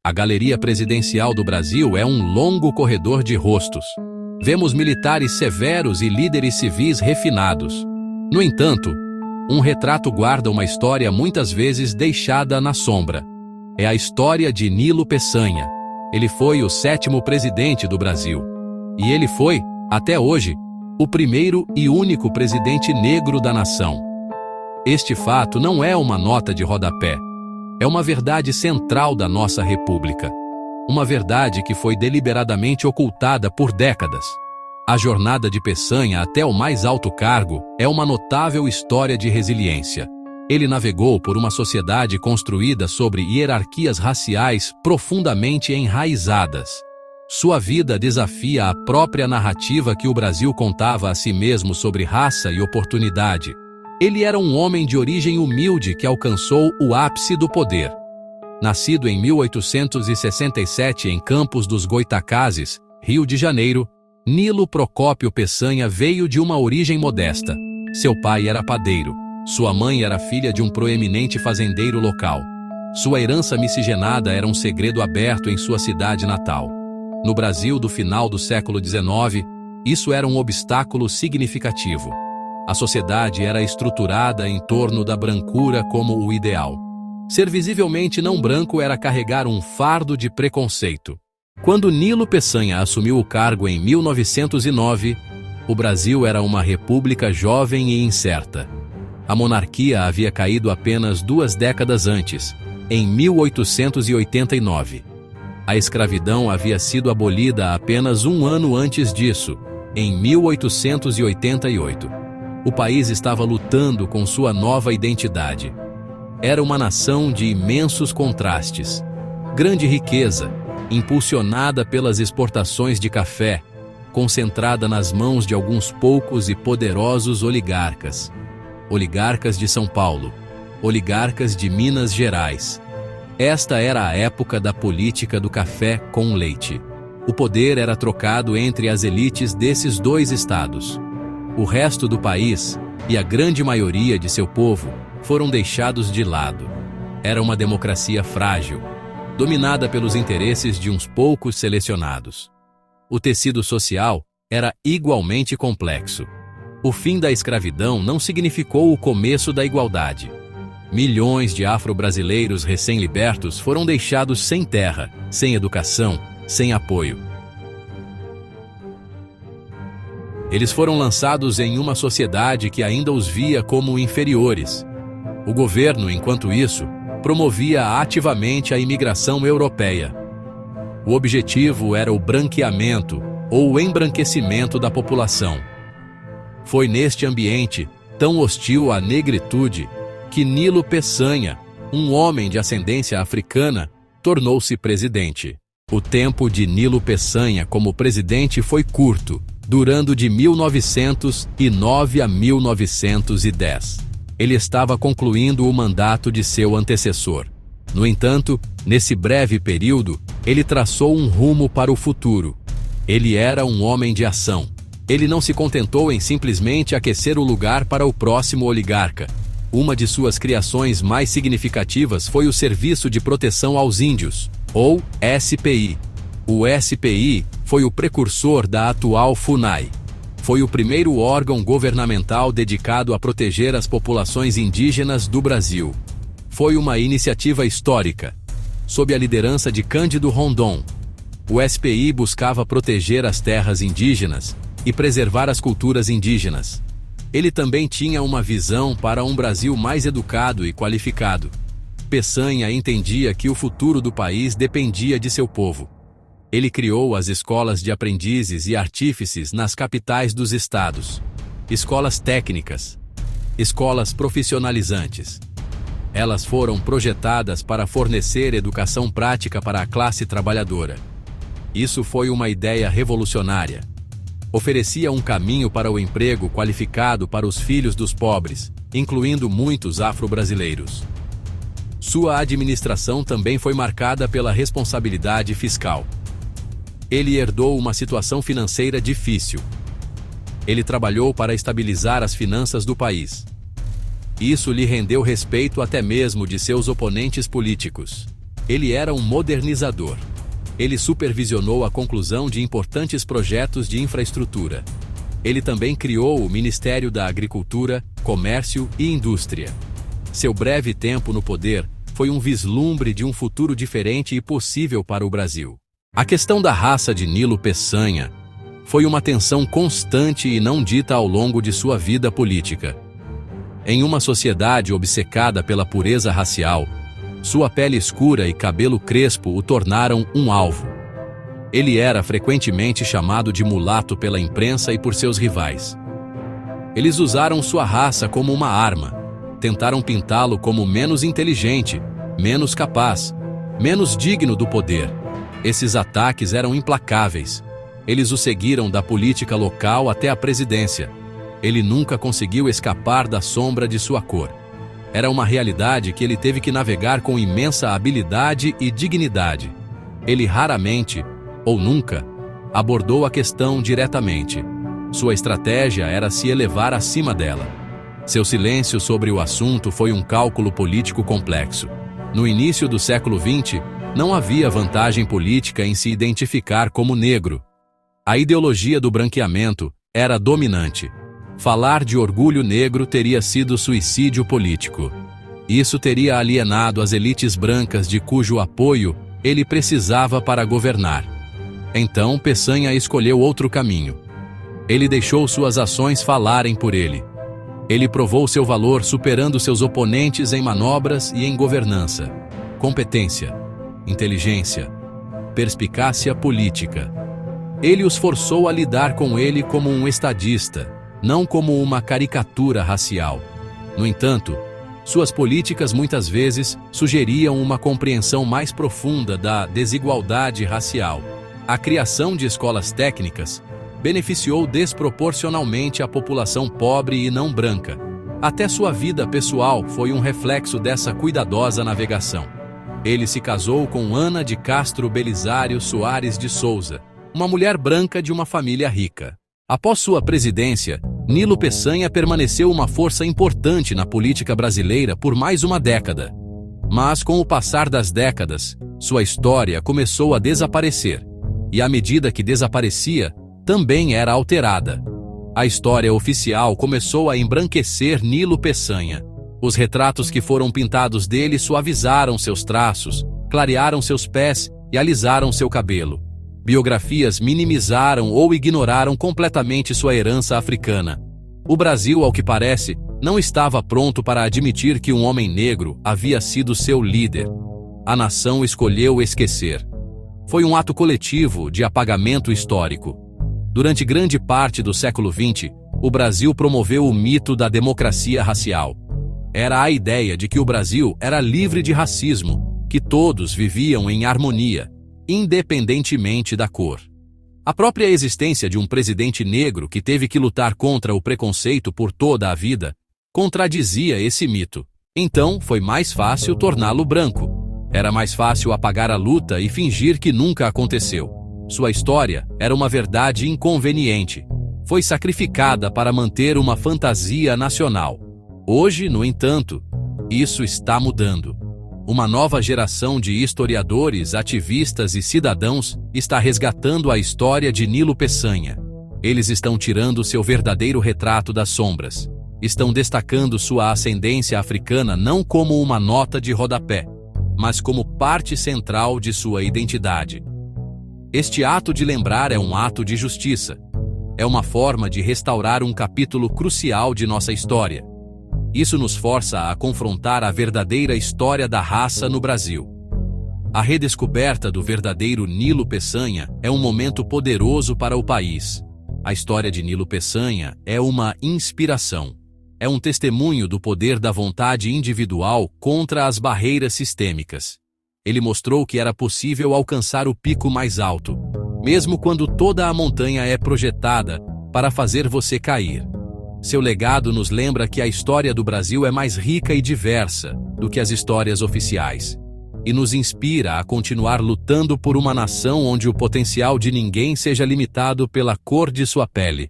A galeria presidencial do Brasil é um longo corredor de rostos. Vemos militares severos e líderes civis refinados. No entanto, um retrato guarda uma história muitas vezes deixada na sombra. É a história de Nilo Peçanha. Ele foi o 7º presidente do Brasil. E ele foi, até hoje, o primeiro e único presidente negro da nação. Este fato não é uma nota de rodapé. É uma verdade central da nossa República. Uma verdade que foi deliberadamente ocultada por décadas. A jornada de Peçanha até o mais alto cargo é uma notável história de resiliência. Ele navegou por uma sociedade construída sobre hierarquias raciais profundamente enraizadas. Sua vida desafia a própria narrativa que o Brasil contava a si mesmo sobre raça e oportunidade. Ele era um homem de origem humilde que alcançou o ápice do poder. Nascido em 1867 em Campos dos Goitacazes, Rio de Janeiro, Nilo Procópio Peçanha veio de uma origem modesta. Seu pai era padeiro. Sua mãe era filha de um proeminente fazendeiro local. Sua herança miscigenada era um segredo aberto em sua cidade natal. No Brasil do final do século XIX, isso era um obstáculo significativo. A sociedade era estruturada em torno da brancura como o ideal. Ser visivelmente não branco era carregar um fardo de preconceito. Quando Nilo Peçanha assumiu o cargo em 1909, o Brasil era uma república jovem e incerta. A monarquia havia caído apenas 2 décadas antes, em 1889. A escravidão havia sido abolida apenas 1 ano antes disso, em 1888. O país estava lutando com sua nova identidade. Era uma nação de imensos contrastes. Grande riqueza, impulsionada pelas exportações de café, concentrada nas mãos de alguns poucos e poderosos oligarcas. Oligarcas de São Paulo, oligarcas de Minas Gerais. Esta era a época da política do café com leite. O poder era trocado entre as elites desses 2 estados. O resto do país, e a grande maioria de seu povo, foram deixados de lado. Era uma democracia frágil, dominada pelos interesses de uns poucos selecionados. O tecido social era igualmente complexo. O fim da escravidão não significou o começo da igualdade. Milhões de afro-brasileiros recém-libertos foram deixados sem terra, sem educação, sem apoio. Eles foram lançados em uma sociedade que ainda os via como inferiores. O governo, enquanto isso, promovia ativamente a imigração europeia. O objetivo era o branqueamento ou o embranquecimento da população. Foi neste ambiente, tão hostil à negritude, que Nilo Peçanha, um homem de ascendência africana, tornou-se presidente. O tempo de Nilo Peçanha como presidente foi curto, durando de 1909 a 1910. Ele estava concluindo o mandato de seu antecessor. No entanto, nesse breve período, ele traçou um rumo para o futuro. Ele era um homem de ação. Ele não se contentou em simplesmente aquecer o lugar para o próximo oligarca. Uma de suas criações mais significativas foi o Serviço de Proteção aos Índios, ou SPI. O SPI foi o precursor da atual FUNAI. Foi o primeiro órgão governamental dedicado a proteger as populações indígenas do Brasil. Foi uma iniciativa histórica. Sob a liderança de Cândido Rondon, o SPI buscava proteger as terras indígenas e preservar as culturas indígenas. Ele também tinha uma visão para um Brasil mais educado e qualificado. Peçanha entendia que o futuro do país dependia de seu povo. Ele criou as escolas de aprendizes e artífices nas capitais dos estados. Escolas técnicas. Escolas profissionalizantes. Elas foram projetadas para fornecer educação prática para a classe trabalhadora. Isso foi uma ideia revolucionária. Oferecia um caminho para o emprego qualificado para os filhos dos pobres, incluindo muitos afro-brasileiros. Sua administração também foi marcada pela responsabilidade fiscal. Ele herdou uma situação financeira difícil. Ele trabalhou para estabilizar as finanças do país. Isso lhe rendeu respeito até mesmo de seus oponentes políticos. Ele era um modernizador. Ele supervisionou a conclusão de importantes projetos de infraestrutura. Ele também criou o Ministério da Agricultura, Comércio e Indústria. Seu breve tempo no poder foi um vislumbre de um futuro diferente e possível para o Brasil. A questão da raça de Nilo Peçanha foi uma tensão constante e não dita ao longo de sua vida política. Em uma sociedade obcecada pela pureza racial, sua pele escura e cabelo crespo o tornaram um alvo. Ele era frequentemente chamado de mulato pela imprensa e por seus rivais. Eles usaram sua raça como uma arma, tentaram pintá-lo como menos inteligente, menos capaz, menos digno do poder. Esses ataques eram implacáveis. Eles o seguiram da política local até a presidência. Ele nunca conseguiu escapar da sombra de sua cor. Era uma realidade que ele teve que navegar com imensa habilidade e dignidade. Ele raramente, ou nunca, abordou a questão diretamente. Sua estratégia era se elevar acima dela. Seu silêncio sobre o assunto foi um cálculo político complexo. No início do século XX, não havia vantagem política em se identificar como negro. A ideologia do branqueamento era dominante. Falar de orgulho negro teria sido suicídio político. Isso teria alienado as elites brancas de cujo apoio ele precisava para governar. Então Peçanha escolheu outro caminho. Ele deixou suas ações falarem por ele. Ele provou seu valor superando seus oponentes em manobras e em governança. Competência, inteligência, perspicácia política. Ele os forçou a lidar com ele como um estadista, não como uma caricatura racial. No entanto, suas políticas muitas vezes sugeriam uma compreensão mais profunda da desigualdade racial. A criação de escolas técnicas beneficiou desproporcionalmente a população pobre e não branca. Até sua vida pessoal foi um reflexo dessa cuidadosa navegação. Ele se casou com Ana de Castro Belisário Soares de Souza, uma mulher branca de uma família rica. Após sua presidência, Nilo Peçanha permaneceu uma força importante na política brasileira por mais uma década. Mas com o passar das décadas, sua história começou a desaparecer. E à medida que desaparecia, também era alterada. A história oficial começou a embranquecer Nilo Peçanha. Os retratos que foram pintados dele suavizaram seus traços, clarearam seus pés e alisaram seu cabelo. Biografias minimizaram ou ignoraram completamente sua herança africana. O Brasil, ao que parece, não estava pronto para admitir que um homem negro havia sido seu líder. A nação escolheu esquecer. Foi um ato coletivo de apagamento histórico. Durante grande parte do século XX, o Brasil promoveu o mito da democracia racial. Era a ideia de que o Brasil era livre de racismo, que todos viviam em harmonia, independentemente da cor. A própria existência de um presidente negro que teve que lutar contra o preconceito por toda a vida contradizia esse mito. Então, foi mais fácil torná-lo branco. Era mais fácil apagar a luta e fingir que nunca aconteceu. Sua história era uma verdade inconveniente. Foi sacrificada para manter uma fantasia nacional. Hoje, no entanto, isso está mudando. Uma nova geração de historiadores, ativistas e cidadãos está resgatando a história de Nilo Peçanha. Eles estão tirando seu verdadeiro retrato das sombras. Estão destacando sua ascendência africana não como uma nota de rodapé, mas como parte central de sua identidade. Este ato de lembrar é um ato de justiça. É uma forma de restaurar um capítulo crucial de nossa história. Isso nos força a confrontar a verdadeira história da raça no Brasil. A redescoberta do verdadeiro Nilo Peçanha é um momento poderoso para o país. A história de Nilo Peçanha é uma inspiração. É um testemunho do poder da vontade individual contra as barreiras sistêmicas. Ele mostrou que era possível alcançar o pico mais alto, mesmo quando toda a montanha é projetada para fazer você cair. Seu legado nos lembra que a história do Brasil é mais rica e diversa do que as histórias oficiais, e nos inspira a continuar lutando por uma nação onde o potencial de ninguém seja limitado pela cor de sua pele.